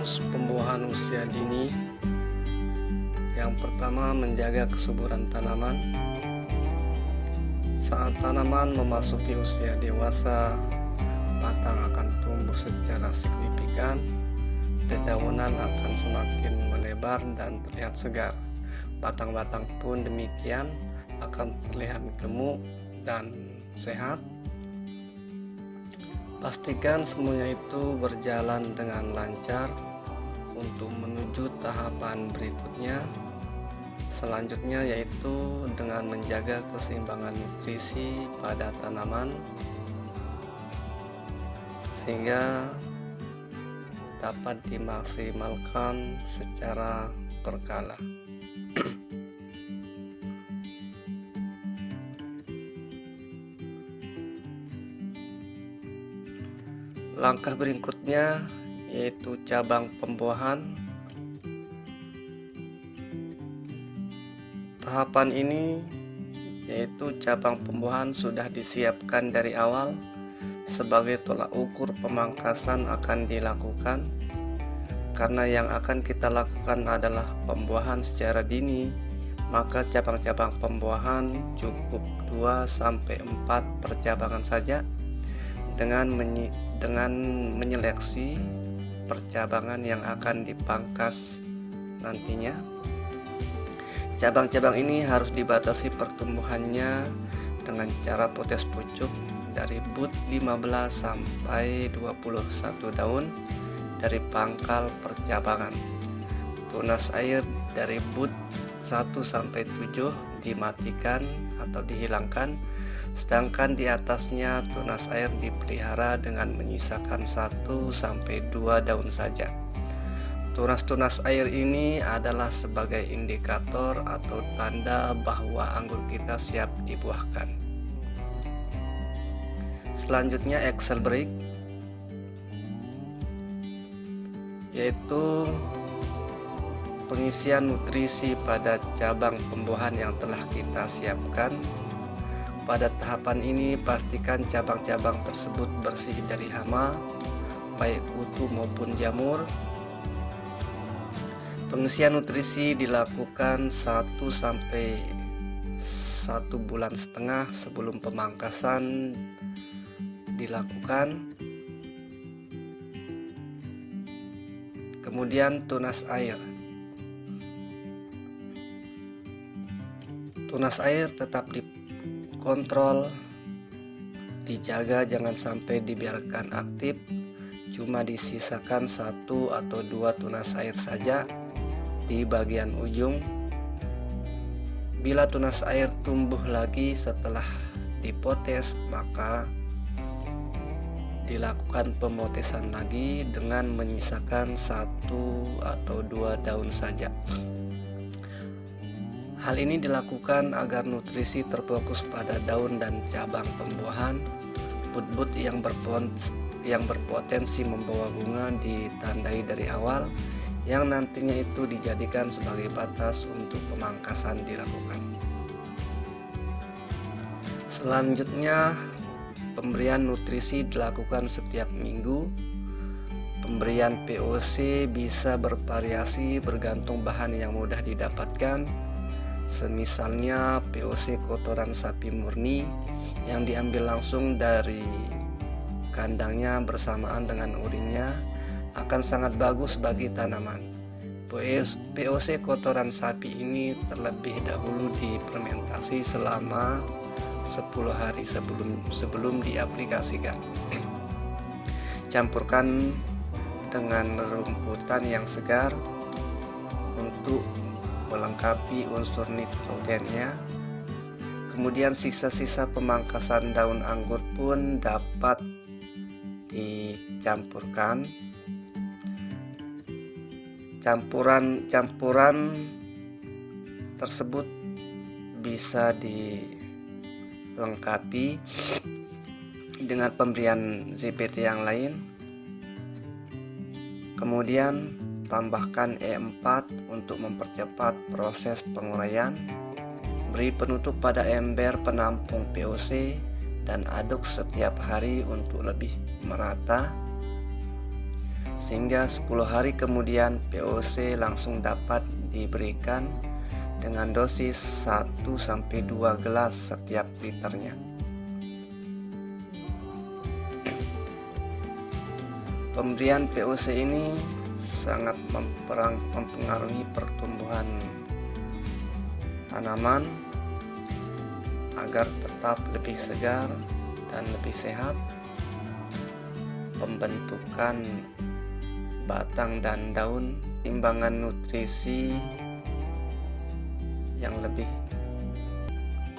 rumus pembuahan usia dini. Yang pertama, menjaga kesuburan tanaman. Saat tanaman memasuki usia dewasa, batang akan tumbuh secara signifikan, dedaunan akan semakin melebar dan terlihat segar. Batang-batang pun demikian akan terlihat gemuk dan sehat. Pastikan semuanya itu berjalan dengan lancar untuk menuju tahapan berikutnya. Selanjutnya yaitu dengan menjaga keseimbangan nutrisi pada tanaman sehingga dapat dimaksimalkan secara berkala. Langkah berikutnya yaitu cabang pembuahan. Tahapan ini yaitu cabang pembuahan sudah disiapkan dari awal. Sebagai tolak ukur pemangkasan akan dilakukan, karena yang akan kita lakukan adalah pembuahan secara dini, maka cabang-cabang pembuahan cukup 2-4 percabangan saja. Dengan menyeleksi percabangan yang akan dipangkas nantinya. Cabang-cabang ini harus dibatasi pertumbuhannya dengan cara potes pucuk dari bud 15 sampai 21 daun dari pangkal percabangan. Tunas air dari bud 1 sampai 7 dimatikan atau dihilangkan, sedangkan di atasnya tunas air dipelihara dengan menyisakan 1 sampai 2 daun saja. Tunas-tunas air ini adalah sebagai indikator atau tanda bahwa anggur kita siap dibuahkan. Selanjutnya Excel break, yaitu pengisian nutrisi pada cabang pembuahan yang telah kita siapkan. Pada tahapan ini pastikan cabang-cabang tersebut bersih dari hama, baik kutu maupun jamur. Pengisian nutrisi dilakukan 1 sampai 1,5 bulan sebelum pemangkasan dilakukan. Kemudian tunas air. Tunas air tetap dikontrol, dijaga jangan sampai dibiarkan aktif, cuma disisakan 1 atau 2 tunas air saja di bagian ujung. Bila tunas air tumbuh lagi setelah dipotes, maka dilakukan pemotesan lagi dengan menyisakan 1 atau 2 daun saja. Hal ini dilakukan agar nutrisi terfokus pada daun dan cabang pembuahan. Bud-bud yang berpotensi membawa bunga ditandai dari awal, yang nantinya itu dijadikan sebagai batas untuk pemangkasan dilakukan. Selanjutnya, pemberian nutrisi dilakukan setiap minggu. Pemberian POC bisa bervariasi bergantung bahan yang mudah didapatkan. Semisalnya POC kotoran sapi murni yang diambil langsung dari kandangnya bersamaan dengan urinnya akan sangat bagus bagi tanaman. POC kotoran sapi ini terlebih dahulu difermentasi selama 10 hari sebelum diaplikasikan. Campurkan dengan rumputan yang segar untuk melengkapi unsur nitrogennya. Kemudian sisa-sisa pemangkasan daun anggur pun dapat dicampurkan. Campuran tersebut bisa dilengkapi dengan pemberian ZPT yang lain. Kemudian tambahkan E4 untuk mempercepat proses penguraian. Beri penutup pada ember penampung POC dan aduk setiap hari untuk lebih merata. sehingga 10 hari kemudian POC langsung dapat diberikan dengan dosis 1-2 gelas setiap liternya. Pemberian POC ini sangat mempengaruhi pertumbuhan tanaman agar tetap lebih segar dan lebih sehat. Pembentukan batang dan daun, timbangan nutrisi yang lebih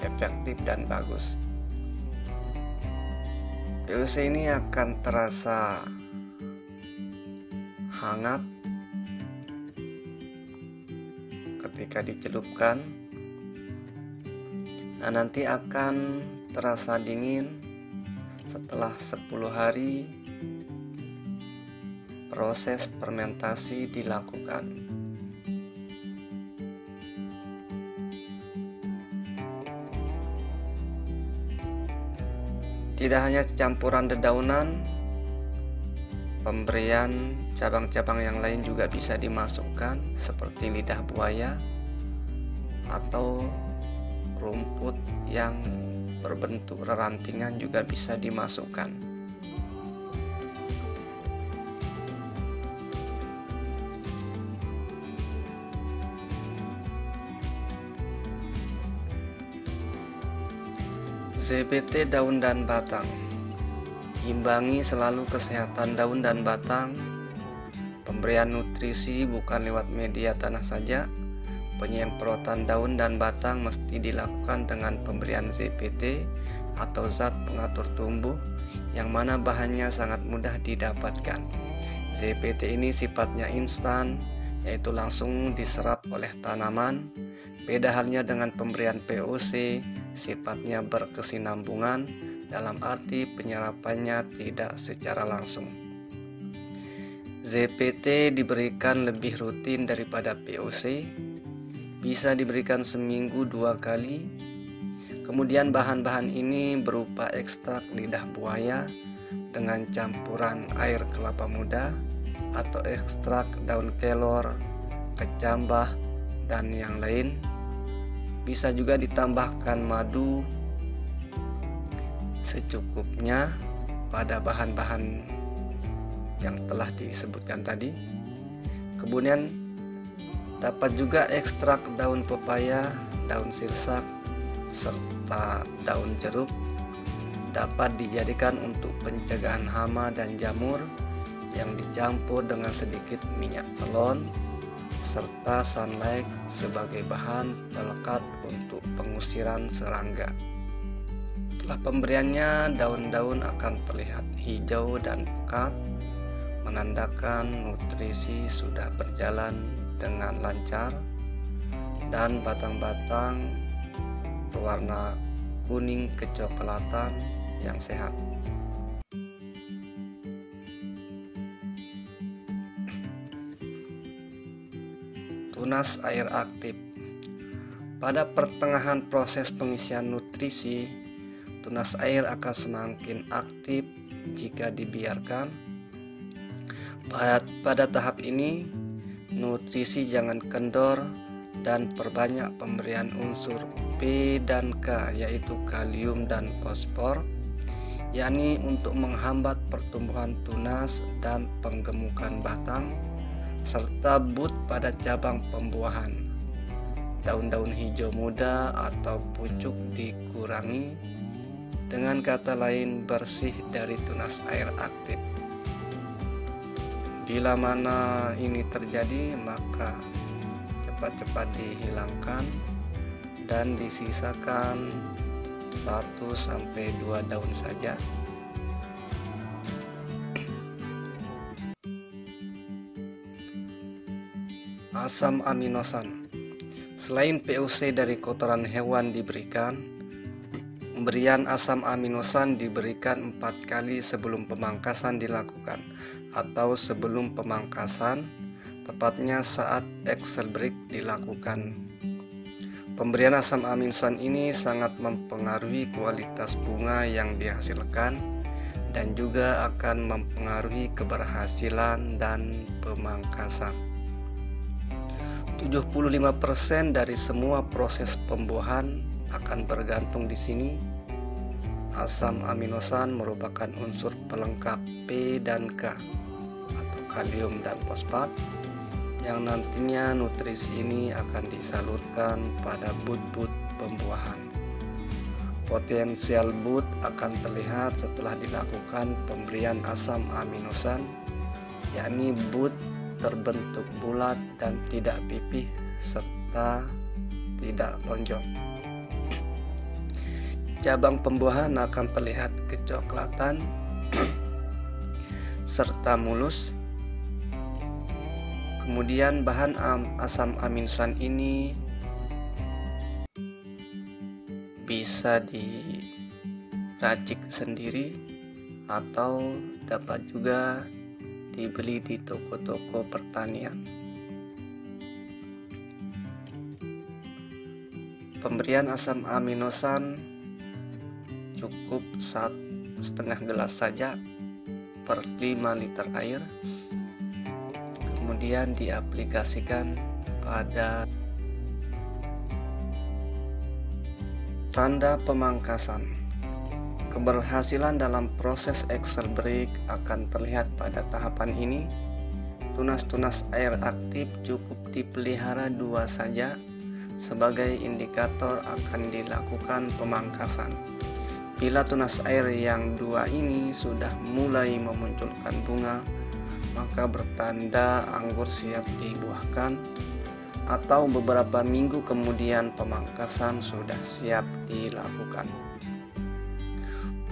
efektif dan bagus. POC ini akan terasa hangat ketika dicelupkan, dan nanti akan terasa dingin setelah 10 hari proses fermentasi dilakukan. Tidak hanya campuran dedaunan, pemberian cabang-cabang yang lain juga bisa dimasukkan seperti lidah buaya atau rumput yang berbentuk rerantingan juga bisa dimasukkan. ZBT daun dan batang. Imbangi selalu kesehatan daun dan batang. Pemberian nutrisi bukan lewat media tanah saja. Penyemprotan daun dan batang mesti dilakukan dengan pemberian ZBT atau zat pengatur tumbuh, yang mana bahannya sangat mudah didapatkan. ZBT ini sifatnya instan, yaitu langsung diserap oleh tanaman. Beda halnya dengan pemberian POC, sifatnya berkesinambungan, dalam arti penyerapannya tidak secara langsung. ZBT diberikan lebih rutin daripada POC, bisa diberikan seminggu 2 kali. Kemudian bahan-bahan ini berupa ekstrak lidah buaya dengan campuran air kelapa muda, atau ekstrak daun kelor, kecambah, dan yang lain. Bisa juga ditambahkan madu secukupnya pada bahan-bahan yang telah disebutkan tadi. Kemudian dapat juga ekstrak daun pepaya, daun sirsak, serta daun jeruk. Dapat dijadikan untuk pencegahan hama dan jamur yang dicampur dengan sedikit minyak telon serta sunlight sebagai bahan pelekat untuk pengusiran serangga. Setelah pemberiannya, daun-daun akan terlihat hijau dan pekat, menandakan nutrisi sudah berjalan dengan lancar, dan batang-batang berwarna kuning kecoklatan yang sehat. Tunas air aktif. Pada pertengahan proses pengisian nutrisi, tunas air akan semakin aktif jika dibiarkan. Pada tahap ini, nutrisi jangan kendor dan perbanyak pemberian unsur P dan K, yaitu kalium dan fosfor, yakni untuk menghambat pertumbuhan tunas dan penggemukan batang, serta but pada cabang pembuahan. Daun-daun hijau muda atau pucuk dikurangi, dengan kata lain bersih dari tunas air aktif. Bila mana ini terjadi, maka cepat-cepat dihilangkan dan disisakan 1-2 daun saja. Asam aminosan. Selain POC dari kotoran hewan diberikan, pemberian asam aminosan diberikan 4 kali sebelum pemangkasan dilakukan, atau sebelum pemangkasan, tepatnya saat axil break dilakukan. Pemberian asam aminosan ini sangat mempengaruhi kualitas bunga yang dihasilkan dan juga akan mempengaruhi keberhasilan dan pemangkasan. 75% dari semua proses pembuahan akan bergantung di sini. Asam aminosan merupakan unsur pelengkap P dan K atau kalium dan fosfat yang nantinya nutrisi ini akan disalurkan pada but-but pembuahan. Potensial but akan terlihat setelah dilakukan pemberian asam aminosan, yakni but terbentuk bulat dan tidak pipih serta tidak lonjong. Cabang pembuahan akan terlihat kecoklatan serta mulus. Kemudian bahan asam aminosan ini bisa diracik sendiri atau dapat juga dibeli di toko-toko pertanian. Pemberian asam aminosan cukup 1,5 gelas saja per 5 liter air. Kemudian diaplikasikan pada tanda pemangkasan. Keberhasilan dalam proses Excel break akan terlihat pada tahapan ini. Tunas-tunas air aktif cukup dipelihara 2 saja sebagai indikator akan dilakukan pemangkasan. Bila tunas air yang 2 ini sudah mulai memunculkan bunga, maka bertanda anggur siap dibuahkan, atau beberapa minggu kemudian pemangkasan sudah siap dilakukan.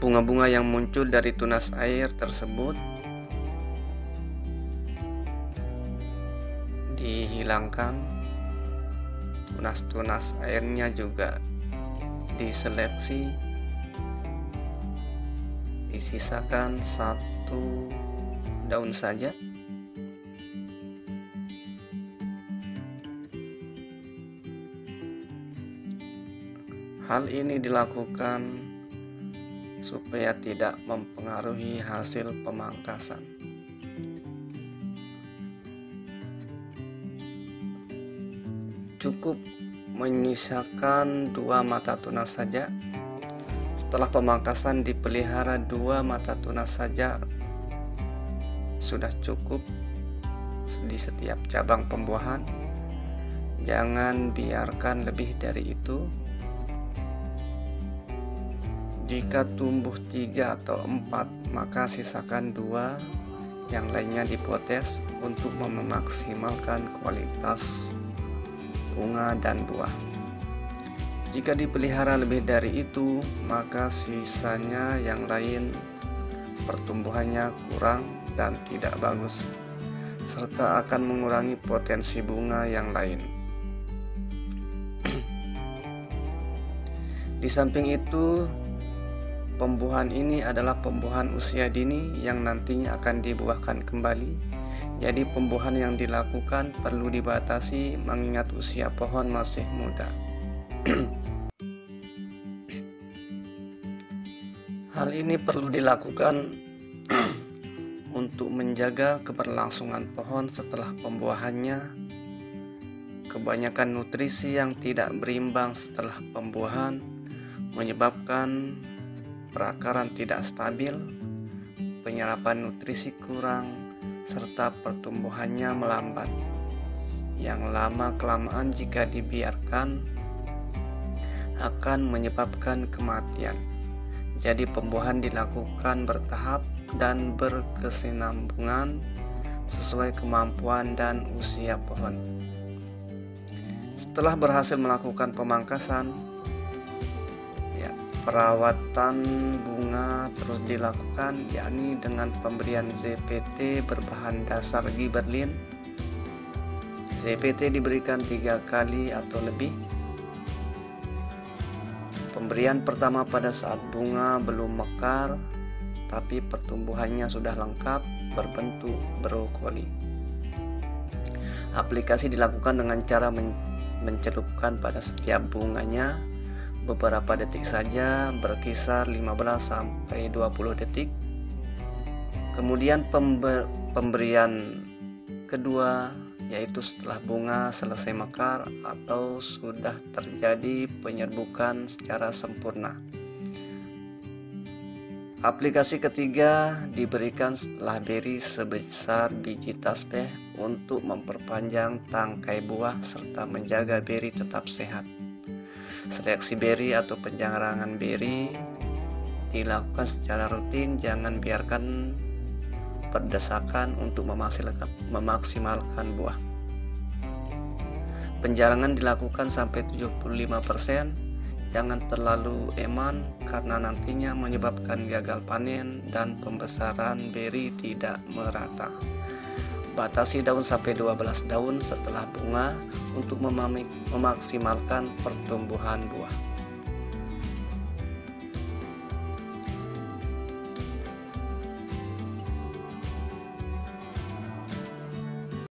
Bunga-bunga yang muncul dari tunas air tersebut dihilangkan, tunas-tunas airnya juga diseleksi, disisakan 1 daun saja. Hal ini dilakukan supaya tidak mempengaruhi hasil pemangkasan. Cukup menyisakan 2 mata tunas saja. Setelah pemangkasan dipelihara 2 mata tunas saja sudah cukup di setiap cabang pembuahan. Jangan biarkan lebih dari itu. Jika tumbuh 3 atau 4, maka sisakan 2, yang lainnya dipotes untuk memaksimalkan kualitas bunga dan buah. Jika dipelihara lebih dari itu, maka sisanya yang lain pertumbuhannya kurang dan tidak bagus, serta akan mengurangi potensi bunga yang lain. Di samping itu, pembuahan ini adalah pembuahan usia dini yang nantinya akan dibuahkan kembali. Jadi pembuahan yang dilakukan perlu dibatasi mengingat usia pohon masih muda. Hal ini perlu dilakukan untuk menjaga keberlangsungan pohon setelah pembuahannya. Kebanyakan nutrisi yang tidak berimbang setelah pembuahan menyebabkan perakaran tidak stabil, penyerapan nutrisi kurang, serta pertumbuhannya melambat. Yang lama-kelamaan jika dibiarkan akan menyebabkan kematian. Jadi pembuahan dilakukan bertahap dan berkesinambungan sesuai kemampuan dan usia pohon. Setelah berhasil melakukan pemangkasan, perawatan bunga terus dilakukan, yakni dengan pemberian ZPT berbahan dasar giberlin. ZPT diberikan 3 kali atau lebih. Pemberian pertama pada saat bunga belum mekar, tapi pertumbuhannya sudah lengkap berbentuk brokoli. Aplikasi dilakukan dengan cara mencelupkan pada setiap bunganya beberapa detik saja, berkisar 15-20 detik. Kemudian pemberian kedua yaitu setelah bunga selesai mekar atau sudah terjadi penyerbukan secara sempurna. Aplikasi ketiga diberikan setelah beri sebesar biji tasbih untuk memperpanjang tangkai buah serta menjaga beri tetap sehat. Seleksi beri atau penjarangan beri dilakukan secara rutin, jangan biarkan berdesakan untuk memaksimalkan buah. Penjarangan dilakukan sampai 75%, jangan terlalu eman karena nantinya menyebabkan gagal panen dan pembesaran beri tidak merata. Batasi daun sampai 12 daun setelah bunga untuk memaksimalkan pertumbuhan buah.